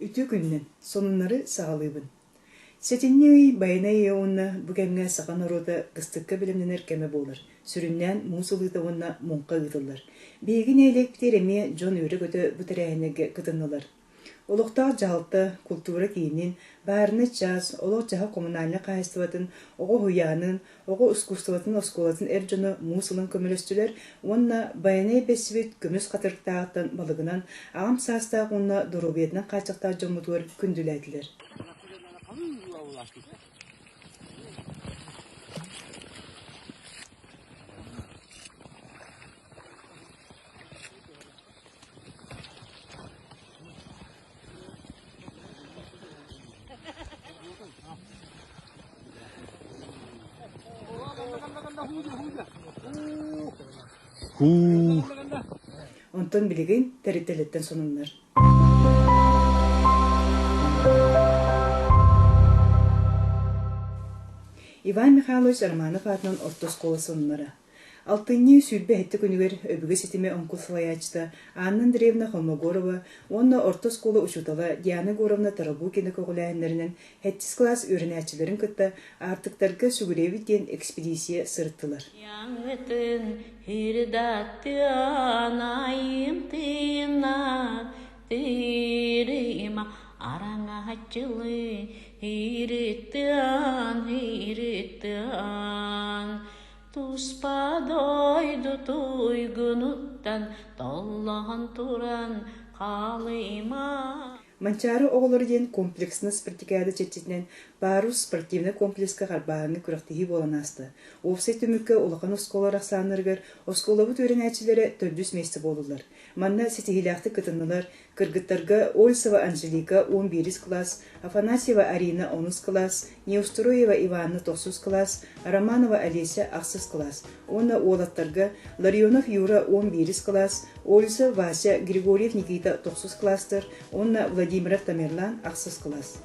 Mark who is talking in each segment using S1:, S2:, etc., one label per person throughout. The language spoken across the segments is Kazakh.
S1: Ütü günnen sonunları sağlıybın. Setinni bayana yeğunna bu kemge sakan oroda gıstıkka bilimlenir keme bolur. Sürünnen musuluda onna monka gıdılır. Begin eylek teremi John Öre götü bu terehennege gıdınılır. Oluqta жалты kultura kiyinin, barını çaz, oluq jaha kommunalina qayıstyvatın, oğu huyanın, oğu uskustuvatın oskolatın erjonu musulun kömülöstüler, onna bayanay besivit kömüs qatırqtağıttan balığınan, ağam sastağ onna durubiyetinden qaçıqtağ jomudur kündülediler. Ondan bilgin teriteletten sonunlar. Иван Михайлович Романов атынан ортоскола сонунара. Алтынны сүлбе хетті күнігер өбігі сетіме онкул салаячта Анна Андреевна Холмогорова, онна ортоскола учутала Диана Горовна Тарабукина көғіләйінлерінен хеттіс класс өрінәчілерін күтті артықтарға сүгіревіттен экспедиция сырыттылар.
S2: Яңытын хүрдаттын айым тына тырыма араңа чылы хирыттын Туспадойду туйгунуттан толлахан туран қалыма.
S1: Манчары оғылырден комплексны спартикады четчетінен бару спортивны комплекска қарбағыңы күріқтігі болан асты. Офсай түміккі олақан осколар ақсанырғыр, осколабы төрін әчілері 400 месті болылар. Манна сетігіліақты кытынылар, кыргыттарға Ольсова Анжелика 11 класс, Афанасьева Арина 10 класс, Неустроева Иванна 9 класс, Романова Олеся 6 класс. Оны олаттарға Ларионов Юра 11 класс, Ольса Вася Григорьев Никита 9 класстыр, оны Владимиров Тамерлан 6 класс.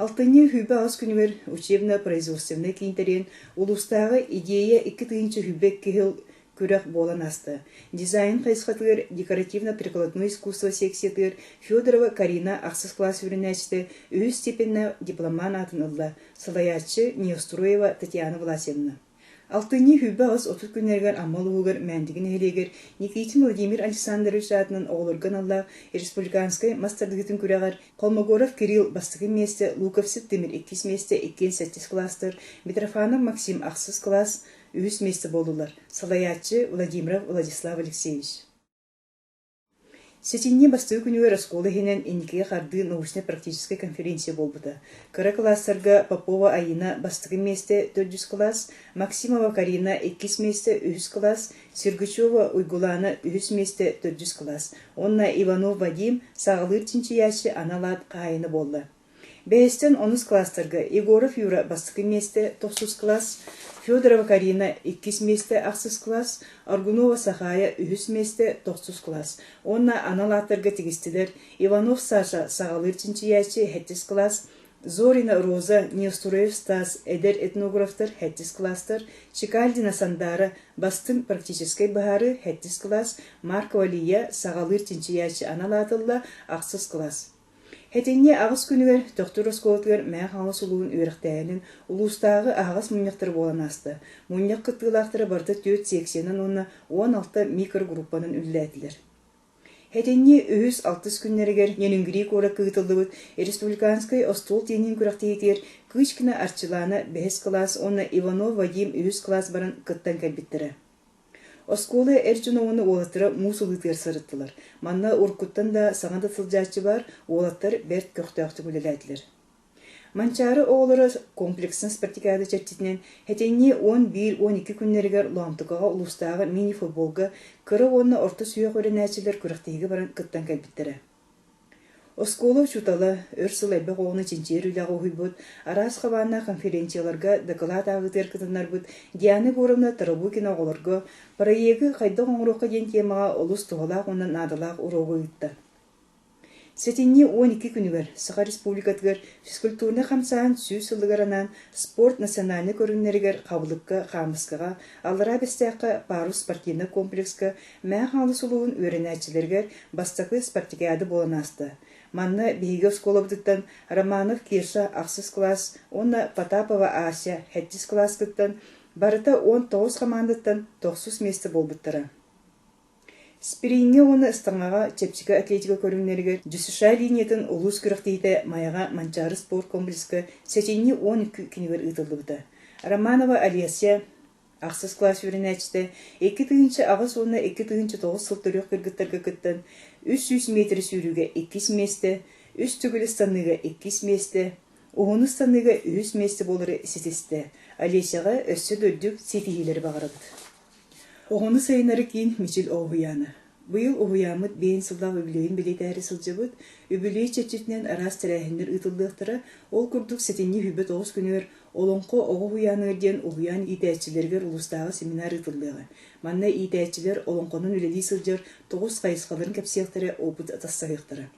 S1: Алтыны хүбі ас күнігер учебно-производственный кейінтерен улустағы идея 2 тыйынчы хүбек кехіл көрек болан асты. Дизайн қайсқатығыр декоративно-прикладное искусство секциятығыр Федорова Карина ақсыз класс өрінәшті өз степенна дипломан атын ылла. Салаятчы Неустроева Татьяна Власевна. Алтыны хүбі ас 30 күнергер амал ұғығыр мәндігін әлегер Никитин Владимир Александрович атынан оғылырған алла республиканскай мастардығытын күрәғар Холмогоров Кирилл бастығы месте, Луковсып Темир 2 месте, 2-7 класстыр, Митрофанов Максим 6 класс, 3 месте болулар. Салаятчы Владимиров Владислав Алексеевич. Сетинне бастығы күнігер осколы хенен енекеге қарды научно-практической конференция болбыды. Кыры классарға Попова Аина бастығы месте 400 класс, Максимова Карина 2 месте 300 класс, Сергачева Уйгулана 3 месте 400 класс. Онна Иванов Вадим сағылыр тинчі яшы аналад қайыны болды. Бәйістен 10 класстарға Егоров Юра бастығы месте 900 класс, Федорова Карина 2 месте 8 класс, Аргунова Сахая 3 месте 900 класс. Онна аналаттарға тегістілер Иванов Саша сағалыр тинчияші 7 класс, Зорина Роза Неустроев Стас Эдер этнографтар 7 класстар, Чикальдина Сандара Бастын практической бахары 7 класс, Маркова Лия сағалыр тинчияші аналатылла 8 класс. Хетенне ағыз күнігер тоқтыр осколатығыр мәң қаңыз ұлуын өріқтәйінің ұлыстағы ағыз мұнияқтыр болан асты. Мұнияқ қыттығылақтыры барды 4-80-нан оны 16 микрогруппанын үлләділер. Хетенне 3-6 күннерігер ненүнгірей қора қығытылдығыт республиканскай остол тенен күрақтейдер күшкіні арчыланы 5 класс, оны Иванов Вадим 3 класс барын қыттан кәлбеттірі. Осколы әрчунованы олаттыры мусулытыр сырыттылар. Манна уркуттан да саңада сылжачы бар, олаттыр бәрт көқтақты көлеләділер. Манчары оғылары комплексін спартикады чәттетінен хәтенне 11-12 күннергер ламтықаға ұлыстағы мини-футболға кыры онны орта сүйек өрен әчілер күріқтегі баран кыттан кәлбеттірі. Осколу чутала өрсыл әлбі қоғыны чинчер үліғі ұйбыд, арас қабанна конференцияларға доклад ағытыр кытынар бұд, Дианы Боровна Тарабукина оғылырғы, параегі қайда қоңырыққа ден темаға олыс тұғалақ онын надылақ ұрығы ұйтты. Сетинни 12 күнігер Саха Республикатығыр физкультурны қамсаған сүй сылығаранан спорт национальны көрінлерігер қабылыққа, қамысқыға, алыра бестеққа парус спортивны комплексқа мәң қалы сұлуын өрінәтчілергер бастақы спартикиады болан асты. Манна бейге сколабдыттан Романов Кеша ақсыз класс, онна Потапова Ася 7 класс кыттан, барыта 19 командыттан 9 месті болбыттыра. Спиринге оны ыстаңаға чепчігі атлетика көрінлерігер жүсіша линиятын ұлыс күріқтейді маяға Манчары спорт комплексқа сәтенне 12 күнігер ұйтылды. Романова Алесия ақсыз класс өрінәчті 2 түйінші ағыз оны 2 түйінші 9 сылтырық кіргіттарға күттін 300 метр сүйріге 2 месті, 3 түгілі станыға 2 месті, оғыны станыға 100 месті болыры сетесті. Алесияға өссі дөддік сетігелері бағырады. Оғыны сайынары кейін Мичил Оғуяны. Бұйыл Оғуямыд бейін сыллақ өбілейін білет әрі сылжыбыд, өбілей чәтчетінен арас тәрәхіндер ұтылдықтыры, ол күрдік сетенне хүбет 9 күнер, олонқо Оғуяны өрден Оғуян итәтчілергер ұлыстағы семинар ұтылдығы. Манна итәтчілер олонқонын үлелей сылжыр 9 қайысқаларын кәпсияқтыры опыт атастағықтыры.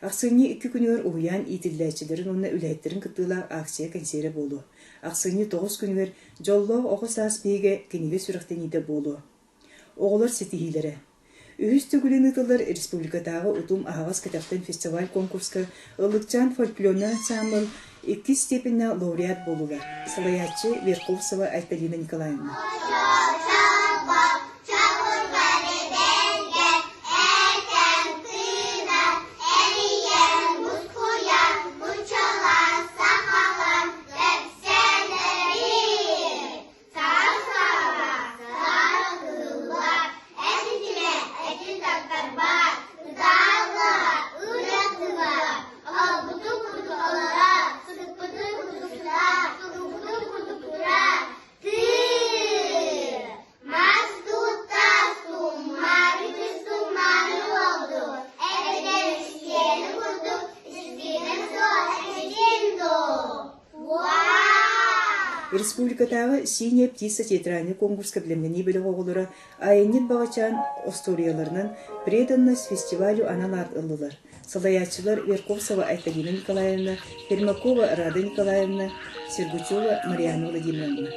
S1: Ақсыны 2 күнер Оғуян итілдәтчілерін оны үләйттерін күттілақ акция консері болу. Ақсыны 9 күнер жоллы оғы саас бейге кенеге сүріқтен иді болу. Оғылар сетихилері. Үхіс түгілін ұтылар республикатағы ұтым ағас кітаптан фестиваль конкурска ылықчан фольклорны ансамбль 2 степенна лауреат болулар. Салаятчы Верховцева Айталина Николаевна. Республикатағы «Синяя птица» театральный конкурска білімнені білі оғылары айыннет бағачан историяларының преданность фестивалю аналар ылылар. Салаятчылар Верховцева Айталина Николаевна, Пермакова Рада Николаевна, Сергучева Марьяна Владимировна.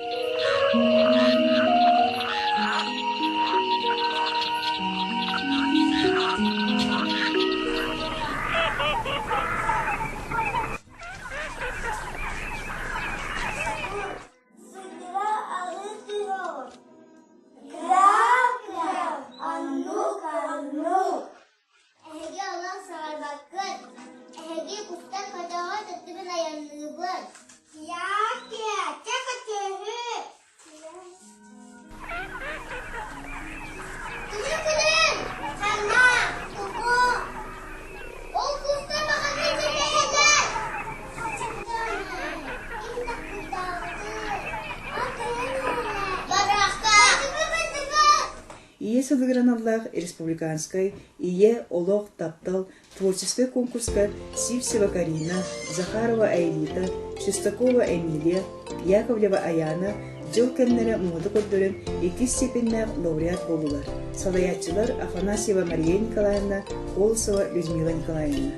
S1: Ие сылыгыраналлах республиканской, ие олох таптал творческий конкурска Сивсева Карина, Захарова Айлита, Шестакова Эмилия, Яковлева Аяна, Джилкеннері моды көрдірін 2 степеннәк лауреат болулар. Салаятчылар Афанасьева Мария Николаевна, Колосова Людмила Николаевна.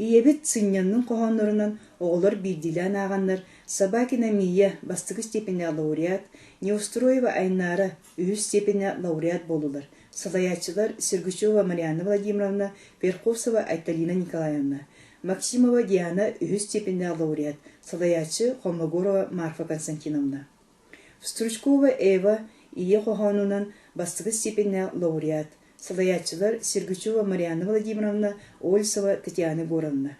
S1: Иебет сыннянның қоғанларынан оғылар бейдилан ағанлар Собакина Мия бастығы степені лауреат, Неустроева Айнара 3 степені лауреат болулар. Салаятчылар Сергучева Марьяна Владимировна, Верховцева Айталина Николаевна, Максимова Диана 3 степені лауреат, Салаятчы Холмогорова Марфа Константиновна. Стручкова Эва ие хохонунан бастығы степенне лауреат. Салаятчылар Сергачева Марьяна Владимировна, Ольсова Татьяна Горовна.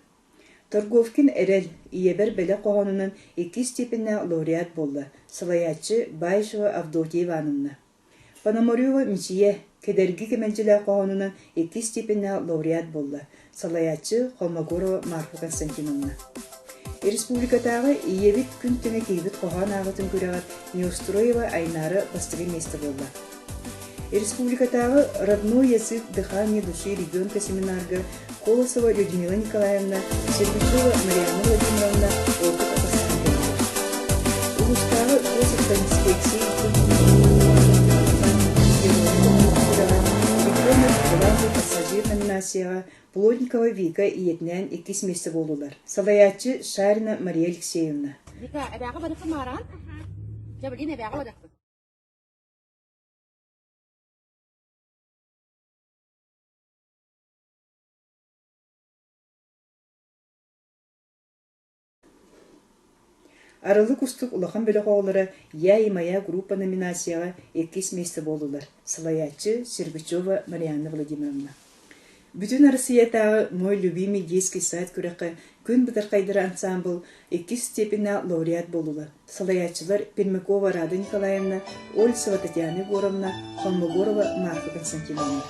S1: Торговкин Эрел иебер беле хохонунан 2 степенне лауреат болла. Салаятчы Байшева Авдотья Ивановна. Пономарева Мичие кедерги кеменчиле хохонунан 2 степенне лауреат болла. Салаятчы Холмогорова Марфа Константиновна. Республикатағы иебит күн түне кейбіт қоған ағытын көріғат Неустроева Айнары бастығы месті болды. Республикатағы родной язык дыхания души ребенка семинарға Колосова Людмила Николаевна, Сергачева Марьяна Владимировна опыт атастан болды. Улустағы Косовка инспекции пассажир номинацияға Плотникова Вика иетнен 2 месті болулар. Салаятчы Шарина Мария Алексеевна.
S3: Вика, әбәғы бадықы маран? Жабылин әбәғы бадықы.
S1: Арылы кустук улахан бөлі қоғылары Я-и-Моя группа номинацияға 2 месті болулар. Салаятчы Сергачева Марьяна Владимировна. Бүтін Россиятағы мой любимый детский сайт көріқі күн бұтар қайдыры ансамбл 2 степенне лауреат болулар. Салаятчылар Пермякова Рада Николаевна, Ольсова Татьяна Горовна, Холмогорова Марфа Константиновна.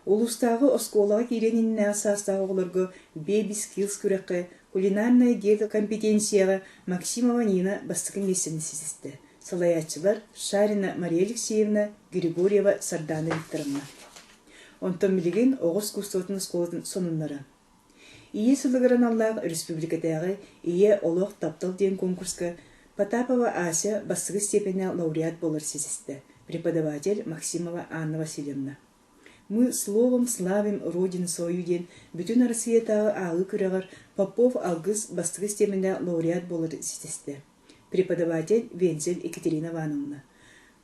S1: Улустағы осколаға керенінне асастағы оларға Baby Skills күріқі кулинарная дело компетенцияға Максимова Нина бастығы месені сезісті. Салаятчылар Шарина Мария Алексеевна, Григорьева Сардана Викторовна. Онтан білген оғыз кустотын сколатын сонынлары. Ие сылығыран Аллах республикатағы ие олық таптал ден конкурсқа Потапова Ася бастығы степенне лауреат болар сезісті. Преподаватель Максимова Анна Васильевна. Мы словом славим Родину свою ден, бүтін Россиятағы ағы күріғар Попов Алгыз бастығы степенде лауреат болар сезісті. Преподаватель Вензель Екатерина Ивановна.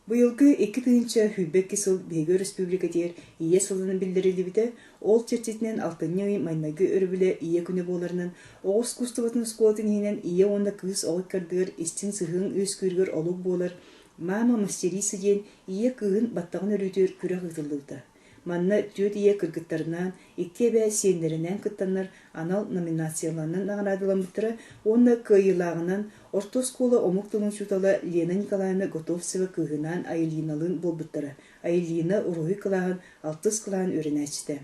S1: Бұйылғы 2 тыынча хүббек кесіл Бейгі республикатер ие сылыны білдірілі біті, ол чертетінен 6-й маймайғы өрібілі ие күні боларынан, оғыз кустыватын сколатын енен ие онда кыз оғыт кардығыр, істін сығын өз көргір олық болар, мама мастерисы ден ие кығын баттағын өрітер күрі ғытылды. Манна түйет ие кыргыттарынан, 2 бә сендерінен кыттанар анал номинацияланын ағырадылан бұттыры, онна кыйылағынан орто скола омуктылын шутала Лена Николаевна Готовцева кыгынан Айлиналын бол бұттыры. Айлина урухи кылағын, 6 кылағын өрін әчті.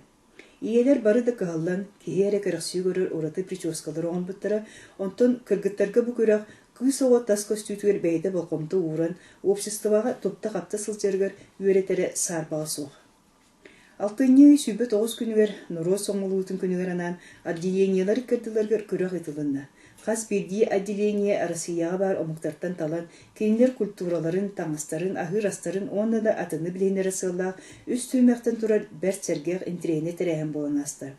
S1: Иелер бары да кығалан, кейері кырықсы көрір ораты прическалар оғын бұттыры, онтын кыргыттарға бұ көрақ кыз оға тас костютуер бәйді болқомты уран, обществоға топта қапта сылжергер өретері сарбағы соқ. 6-й сүбі 9 күнігер нұро соңылуытын күнігер анан отделениялар кірділергер көріқ етілінді. Қас бердей отделение Россияға бар омықтартан талан кейінлер культураларын, таңыстарын, ахыр-астарын онда да атыны білейнері сыллақ үз түймектен тұрар бәрт сәргеғ интерене тірәйін болан асты.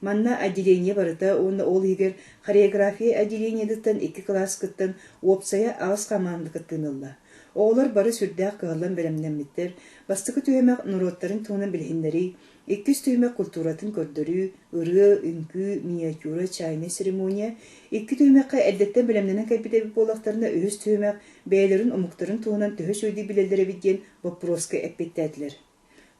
S1: Манна отделение барыта, онда ол егер хореография отделениедіктен 2 класс кыттын, опсая ағыз команды кыттынылды. Оғылар бары сүрдәқ кығалан бәлемнен біттер, бастықы түйемек нұроттарын туынан білгендері, 2 түйемек культуратын көрдірі, ұры, үнкі, миниатюра, чайны церемония, 2 түйемекқа әлдеттен бәлемненен кәпітебі болақтарына өз түйемек бәйлерін ұмықтарын туынан төхіш өйді білелдері біткен вопроска әппеттәділер.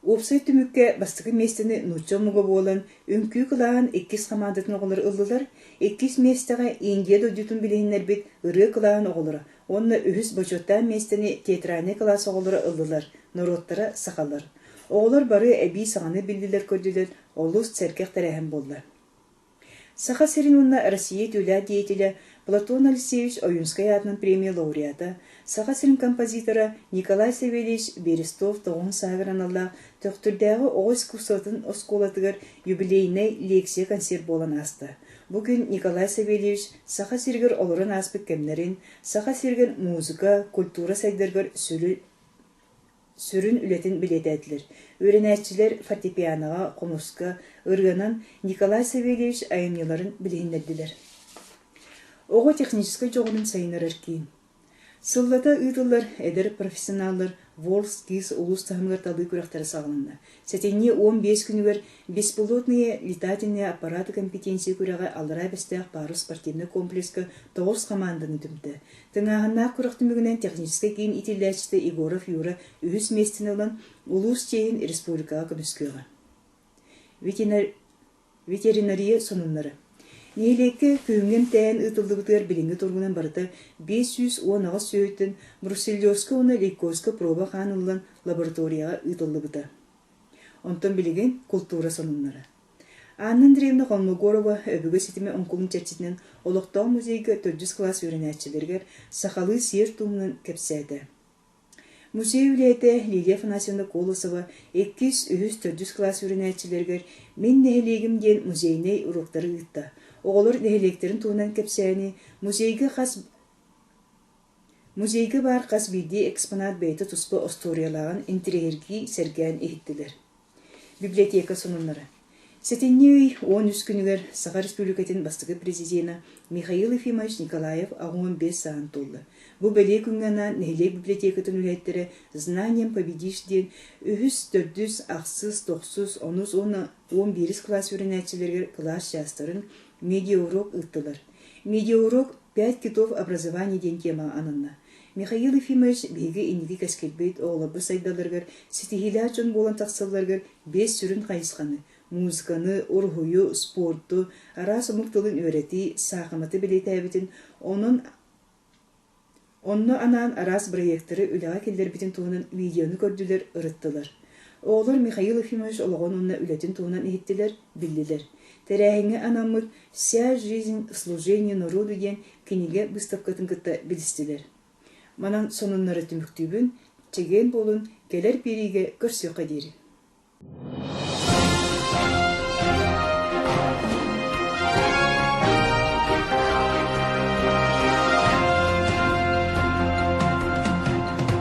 S1: Опсай түмікке бастығы местені нұтча мұғы болан, үнкі қылаған 2 қамандытын оғылар ұлдылар, 2 местіға Индия дұдютын білгендер бет ұры қылаған оғылары. Онна үхіс бачоттан местені театральный класс оғылары ұлдылар, народтара сақалар. Оғылар бары әбей сағаны білділер көрділер, олыс церкеқ тәрәхім болды. Саха Серинунна Россия түйля деятеля Платон Алексеевич Оюнская атынан премия лауреата, Саха Серин композитора Николай Савельевич Берестов тоғын сағыран алла төқтірдәғы оғыз кусатын осколатығыр юбилейный лекция концерт болан асты. Бүгін Николай Савельевич Саха Сергер олырын аспек кемнерін, Саха Серген музыка, культура сәйдергер сүлі сүрүн үлетін билетәдилер. Өренәтчилер фортепианоға, комуска, ырганан Николай Савельевич айымныларын билейнердилер. Ого технической жоғынын сайынырыр кейін. Сыллата ыдылар, эдер профессионаллар, Волс, Кис, улус тахымгар талы күрәқтары сағылынна. Сәтенне 15 күнігер беспилотные летательные аппараты компетенция күрәға алыра бәстәқ бары спортивный комплекска 9 команданы түмді. Тыңағына күрәқтімігінен технической кейін итилдәчісті Егоров Юра үхіс местін олан улус чейін республикаға күніскеға. Ветеринария сонынлары. Нейлекке күйінген тәйін ұтылдығытығар білінгі тұрғынан барыта 510 ағыз сөйттін бруцеллезка оны лейкозка проба қанылын лабораторияға ұтылдығыта. Онтан білеген культура сонынлары. Аннын древні Холмогорова өбігі сетіме онкулын чәрчетінен Олықтау музейгі 400 класс өрінәтчілергер сақалы сер туымынан кәпсәді. Музей үләйті Лилия Фанасьевна Колосова 200-400 класс өрінәтчілергер мен нәхелегім ден музейней уроктары ұйтта. Оғылыр нәхелектерін туынан кәпсәні музейгі бар қас білді экспонат бәйті тұспы осториялаған интерьерги сәргән ехеттілер. Библиотека сонынлары. Сәтенне 13 күнігер Саха Республикатын бастығы президиена Михаил Ефимович Николаев ағуын 5 сағын толды. Бұл бәле күнгана нәхелек библиотекатын үләйттері знанием победишден 300-400 ақсыз, 900, 10-11 класс өрінәтчілерге класс жастарын медиаурок ұттылар. Медиаурок 5 китов образование ден тема анынна. Михаил Ефимович бейгі инеге кәскелбейт оғылабы сайдаларғар, сетихиля жон болан тақсаларғар 5 сүрін қайысқаны. Музыканы, орхую, спорту, арас ұмықтылын өрети, сақыматы білеті әбітін, онны анан арас проекттары үліға келдер бітін туынан видеоны көрділер, ұрыттылар. Оғылар Михаил Ефимович олығын онына үлетін туынан ехеттілер, білділер. Тәрәхіңі анамыр «Вся жизнь служение народу» ден кенеге выставкатын кітті білістілер. Манан сонынлары түміктүйбін, чеген болын, келер береге көрсе қадері.